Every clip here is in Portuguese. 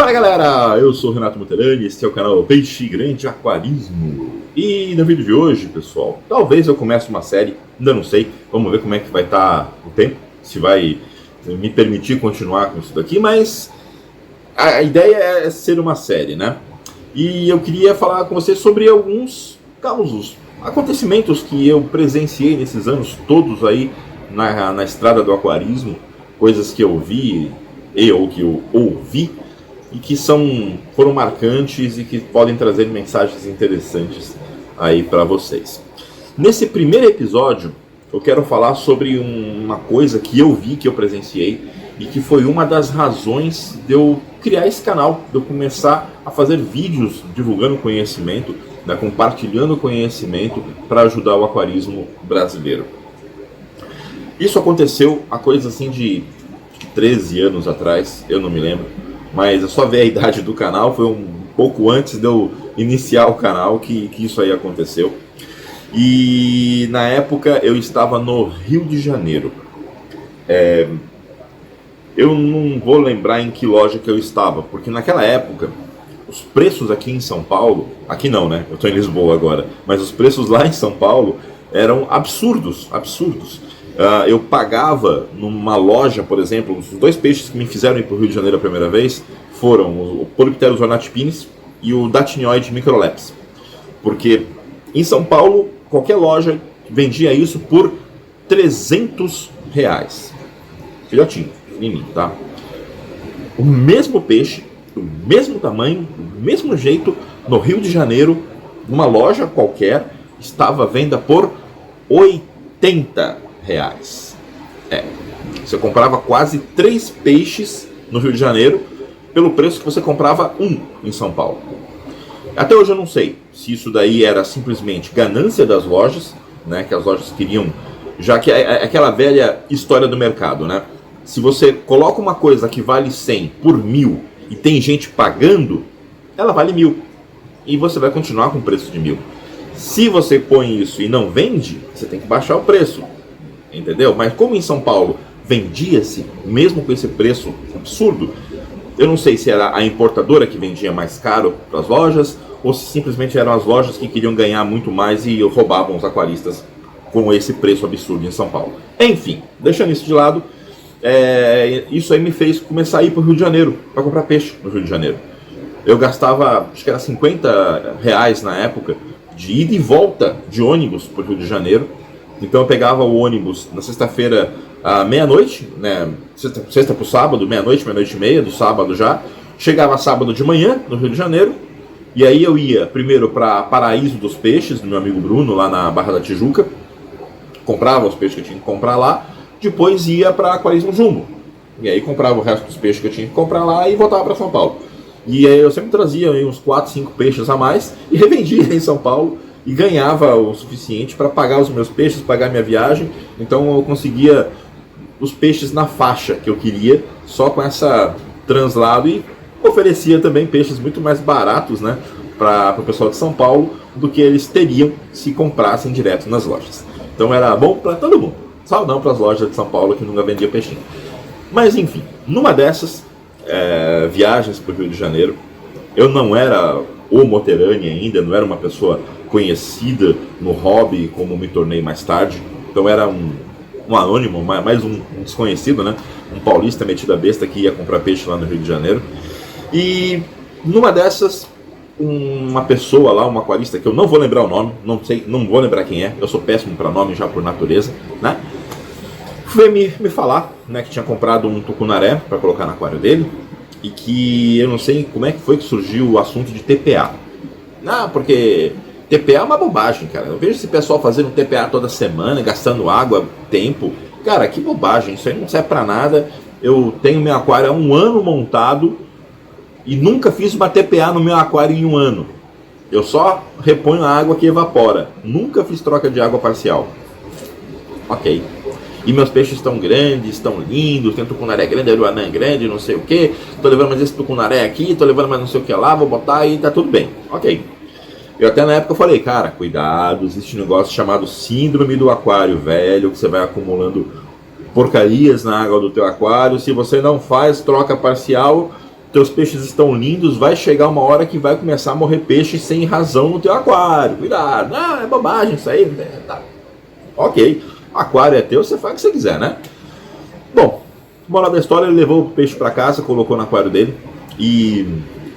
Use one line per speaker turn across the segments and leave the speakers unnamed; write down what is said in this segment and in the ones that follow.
Fala galera, eu sou o Renato Muterani, esse é o canal Peixe Grande Aquarismo. E no vídeo de hoje, pessoal, talvez eu comece uma série, ainda não sei, vamos ver como é que vai estar o tempo, se vai me permitir continuar com isso daqui, mas a ideia é ser uma série, né? E eu queria falar com vocês sobre alguns causos, acontecimentos que eu presenciei nesses anos todos aí na estrada do aquarismo, coisas que eu vi ou que eu ouvi e que foram marcantes e que podem trazer mensagens interessantes aí para vocês. Nesse primeiro episódio, eu quero falar sobre uma coisa que eu vi, que eu presenciei e que foi uma das razões de eu criar esse canal, de eu começar a fazer vídeos divulgando conhecimento, né, compartilhando conhecimento para ajudar o aquarismo brasileiro. Isso aconteceu há coisa assim de 13 anos atrás, eu não me lembro, mas é só ver a idade do canal, foi um pouco antes de eu iniciar o canal que isso aí aconteceu. E na época eu estava no Rio de Janeiro. Eu não vou lembrar em que loja que eu estava, porque naquela época os preços aqui em São Paulo, aqui não, né? Eu estou em Lisboa agora, mas os preços lá em São Paulo eram absurdos. Eu pagava numa loja, por exemplo, os dois peixes que me fizeram ir para o Rio de Janeiro a primeira vez foram o Polypterus ornatipines e o Datinioide microlepis. Porque em São Paulo, qualquer loja vendia isso por R$300. Filhotinho, pequenininho, tá? O mesmo peixe, do mesmo tamanho, do mesmo jeito, no Rio de Janeiro, numa loja qualquer, estava à venda por R$80. Você comprava quase 3 peixes no Rio de Janeiro pelo preço que você comprava um em São Paulo. Até hoje eu não sei se isso daí era simplesmente ganância das lojas, né, que as lojas queriam, já que é aquela velha história do mercado, né? Se você coloca uma coisa que vale 100 por 1.000 e tem gente pagando, ela vale 1.000 e você vai continuar com o preço de 1.000. Se você põe isso e não vende, você tem que baixar o preço. Entendeu? Mas como em São Paulo vendia-se, mesmo com esse preço absurdo, eu não sei se era a importadora que vendia mais caro para as lojas, ou se simplesmente eram as lojas que queriam ganhar muito mais e roubavam os aquaristas com esse preço absurdo em São Paulo. Enfim, deixando isso de lado, isso aí me fez começar a ir para o Rio de Janeiro, para comprar peixe no Rio de Janeiro. Eu gastava, acho que era R$50 na época, de ida e volta de ônibus para o Rio de Janeiro. Então eu pegava o ônibus na sexta-feira à meia-noite, né? Sexta para o sábado, meia-noite e meia, do sábado já. Chegava sábado de manhã no Rio de Janeiro. E aí eu ia primeiro para Paraíso dos Peixes, do meu amigo Bruno, lá na Barra da Tijuca. Comprava os peixes que eu tinha que comprar lá. Depois ia para Aquarismo Jumbo. E aí comprava o resto dos peixes que eu tinha que comprar lá e voltava para São Paulo. E aí eu sempre trazia aí uns 4, 5 peixes a mais e revendia em São Paulo. E ganhava o suficiente para pagar os meus peixes, pagar minha viagem. Então eu conseguia os peixes na faixa que eu queria, só com essa translado. E oferecia também peixes muito mais baratos, né, para o pessoal de São Paulo do que eles teriam se comprassem direto nas lojas. Então era bom para todo mundo, só não para as lojas de São Paulo que nunca vendia peixinho. Mas enfim, numa dessas viagens para o Rio de Janeiro, eu não era o Muterani ainda, não era uma pessoa conhecida no hobby como me tornei mais tarde. Então era um anônimo, mais um desconhecido, né? Um paulista metido a besta que ia comprar peixe lá no Rio de Janeiro. E numa dessas, uma pessoa lá, um aquarista que eu não vou lembrar o nome, não vou lembrar quem é, eu sou péssimo para nome já por natureza, né? Foi me falar, né, que tinha comprado um tucunaré para colocar no aquário dele e que eu não sei como é que foi que surgiu o assunto de TPA. Porque TPA é uma bobagem, cara. Eu vejo esse pessoal fazendo TPA toda semana, gastando água, tempo. Cara, que bobagem, isso aí não serve pra nada. Eu tenho meu aquário há 1 ano montado e nunca fiz uma TPA no meu aquário em 1 ano. Eu só reponho a água que evapora. Nunca fiz troca de água parcial. Ok. E meus peixes estão grandes, estão lindos, tem tucunaré grande, aruanã grande, não sei o que. Tô levando mais esse tucunaré aqui, tô levando mais não sei o que lá, vou botar e tá tudo bem. Ok. Eu até na época falei, cara, cuidado, existe um negócio chamado síndrome do aquário velho, que você vai acumulando porcarias na água do teu aquário. Se você não faz troca parcial, teus peixes estão lindos, vai chegar uma hora que vai começar a morrer peixe sem razão no teu aquário. Cuidado, não, é bobagem isso aí. Tá. Ok, o aquário é teu, você faz o que você quiser, né? Bom, moral da história, ele levou o peixe para casa, colocou no aquário dele. E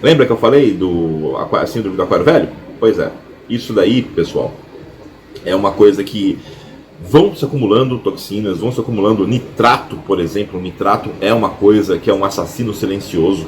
lembra que eu falei do síndrome do aquário velho? Pois é, isso daí, pessoal, é uma coisa que vão se acumulando toxinas, vão se acumulando nitrato, por exemplo. O nitrato é uma coisa que é um assassino silencioso.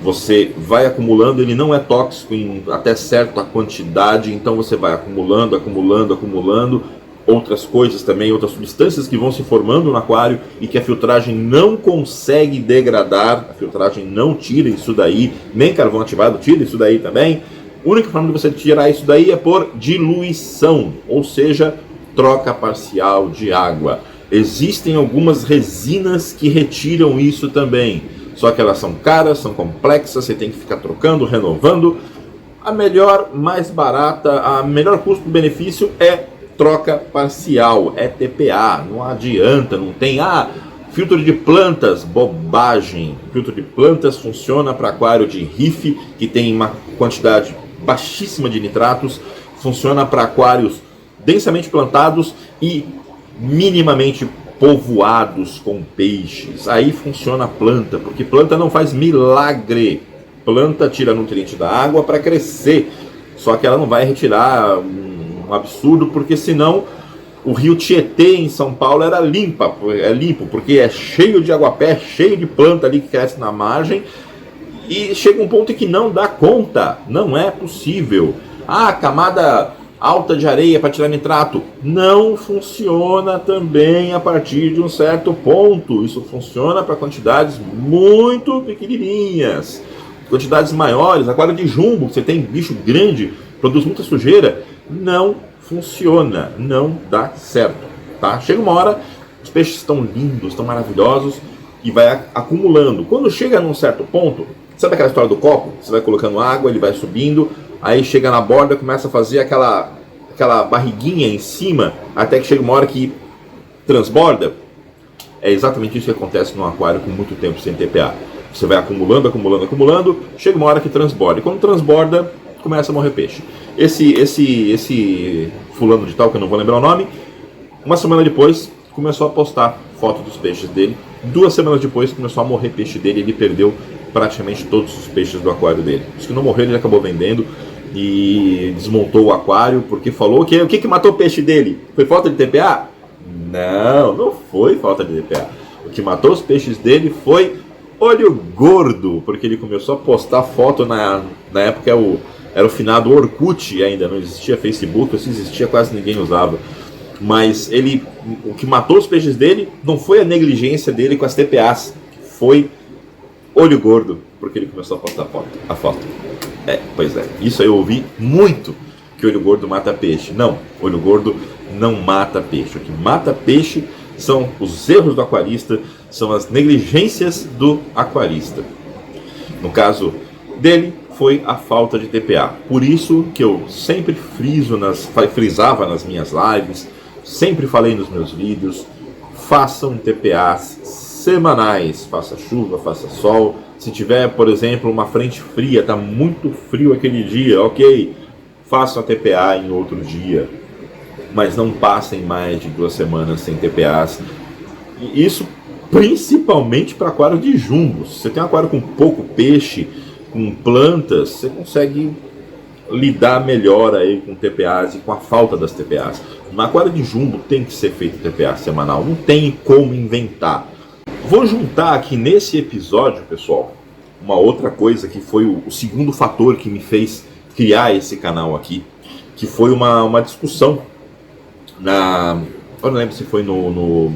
Você vai acumulando, ele não é tóxico em até certa quantidade, então você vai acumulando, acumulando, acumulando. Outras coisas também, outras substâncias que vão se formando no aquário e que a filtragem não consegue degradar, a filtragem não tira isso daí, nem carvão ativado tira isso daí também. A única forma de você tirar isso daí é por diluição, ou seja, troca parcial de água. Existem algumas resinas que retiram isso também, só que elas são caras, são complexas, você tem que ficar trocando, renovando. A melhor, mais barata, a melhor custo-benefício é troca parcial, é TPA. Não adianta, não tem filtro de plantas, bobagem. Filtro de plantas funciona para aquário de riff, que tem uma quantidade baixíssima de nitratos, funciona para aquários densamente plantados e minimamente povoados com peixes. Aí funciona a planta, porque planta não faz milagre. Planta tira nutriente da água para crescer, só que ela não vai retirar um absurdo, porque senão o rio Tietê em São Paulo é limpo, porque é cheio de aguapé, cheio de planta ali que cresce na margem, e chega um ponto em que não dá conta, não é possível. Camada alta de areia para tirar nitrato, não funciona também a partir de um certo ponto. Isso funciona para quantidades muito pequenininhas. Quantidades maiores, aquário de jumbo, você tem bicho grande, produz muita sujeira, não funciona, não dá certo, tá? Chega uma hora, os peixes estão lindos, estão maravilhosos e vai acumulando. Quando chega num certo ponto, sabe aquela história do copo? Você vai colocando água, ele vai subindo, aí chega na borda, começa a fazer aquela barriguinha em cima, até que chega uma hora que transborda. É exatamente isso que acontece num aquário com muito tempo sem TPA. Você vai acumulando, acumulando, acumulando, chega uma hora que transborda. E quando transborda, começa a morrer peixe. Esse fulano de tal, que eu não vou lembrar o nome, uma semana depois começou a postar foto dos peixes dele. 2 semanas depois começou a morrer peixe dele. Ele perdeu praticamente todos os peixes do aquário dele. Os que não morreram ele acabou vendendo e desmontou o aquário, porque falou que o que matou o peixe dele? Foi falta de TPA? Não foi falta de TPA. O que matou os peixes dele foi olho gordo, porque ele começou a postar foto na época, era o finado Orkut ainda, não existia Facebook, ou se existia quase ninguém usava. Mas o que matou os peixes dele não foi a negligência dele com as TPAs, foi olho gordo, porque ele começou a postar a foto. Pois é, isso aí eu ouvi muito, que olho gordo mata peixe. Não, olho gordo não mata peixe. O que mata peixe são os erros do aquarista, são as negligências do aquarista. No caso dele, foi a falta de TPA. Por isso que eu sempre frisava nas minhas lives, sempre falei nos meus vídeos, façam TPAs semanais, faça chuva, faça sol. Se tiver, por exemplo, uma frente fria, está muito frio aquele dia, ok, façam a TPA em outro dia, mas não passem mais de 2 semanas sem TPAs. E isso principalmente para aquário de jumbo. Se você tem um aquário com pouco peixe, com plantas, você consegue lidar melhor aí com TPAs e com a falta das TPAs. No aquário de jumbo tem que ser feito TPA semanal, não tem como inventar. Vou juntar aqui nesse episódio, pessoal, uma outra coisa que foi o segundo fator que me fez criar esse canal aqui, que foi uma discussão eu não lembro se foi no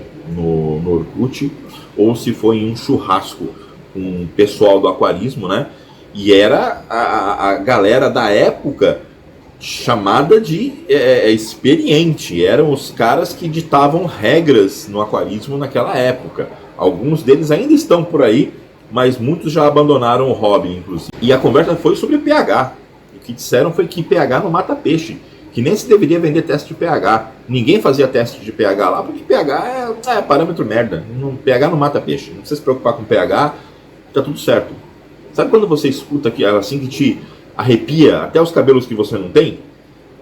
Orkut ou se foi em um churrasco com o pessoal do aquarismo, né? E era a galera da época chamada de experiente. Eram os caras que ditavam regras no aquarismo naquela época. Alguns deles ainda estão por aí, mas muitos já abandonaram o hobby, inclusive. E a conversa foi sobre pH. O que disseram foi que pH não mata peixe, que nem se deveria vender teste de pH. Ninguém fazia teste de pH lá, porque pH é parâmetro merda. pH não mata peixe. Não precisa se preocupar com pH, tá tudo certo. Sabe quando você escuta aquilo assim que te arrepia até os cabelos que você não tem?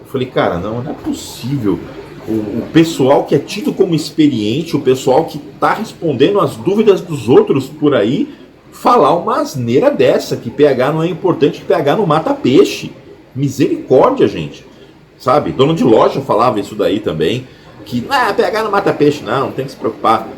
Eu falei, cara, não é possível. O pessoal que é tido como experiente, o pessoal que está respondendo as dúvidas dos outros por aí, falar uma asneira dessa, que pH não é importante, que pH não mata peixe. Misericórdia, gente. Sabe? Dono de loja falava isso daí também, que pH não mata peixe, não tem que se preocupar.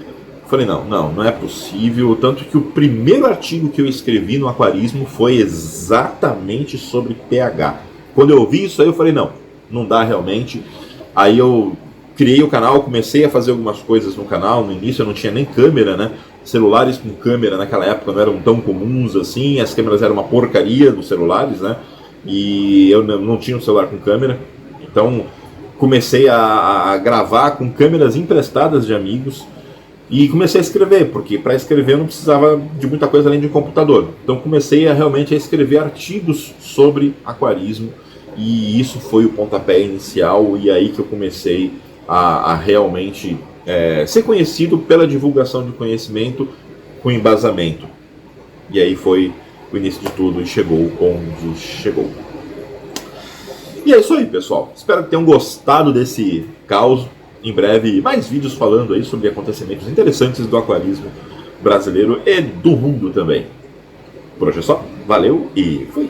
Eu falei, não é possível. Tanto que o primeiro artigo que eu escrevi no Aquarismo foi exatamente sobre pH. Quando eu ouvi isso aí, eu falei, não dá realmente. Aí eu criei o canal, comecei a fazer algumas coisas no canal. No início eu não tinha nem câmera, né? Celulares com câmera naquela época não eram tão comuns assim. As câmeras eram uma porcaria dos celulares, né? E eu não tinha um celular com câmera. Então comecei a gravar com câmeras emprestadas de amigos. E comecei a escrever, porque para escrever eu não precisava de muita coisa além de um computador. Então comecei realmente a escrever artigos sobre aquarismo. E isso foi o pontapé inicial, e aí que eu comecei a realmente ser conhecido pela divulgação de conhecimento com embasamento. E aí foi o início de tudo e chegou onde chegou. E é isso aí, pessoal. Espero que tenham gostado desse caos. Em breve, mais vídeos falando aí sobre acontecimentos interessantes do aquarismo brasileiro e do mundo também. Por hoje é só. Valeu e fui!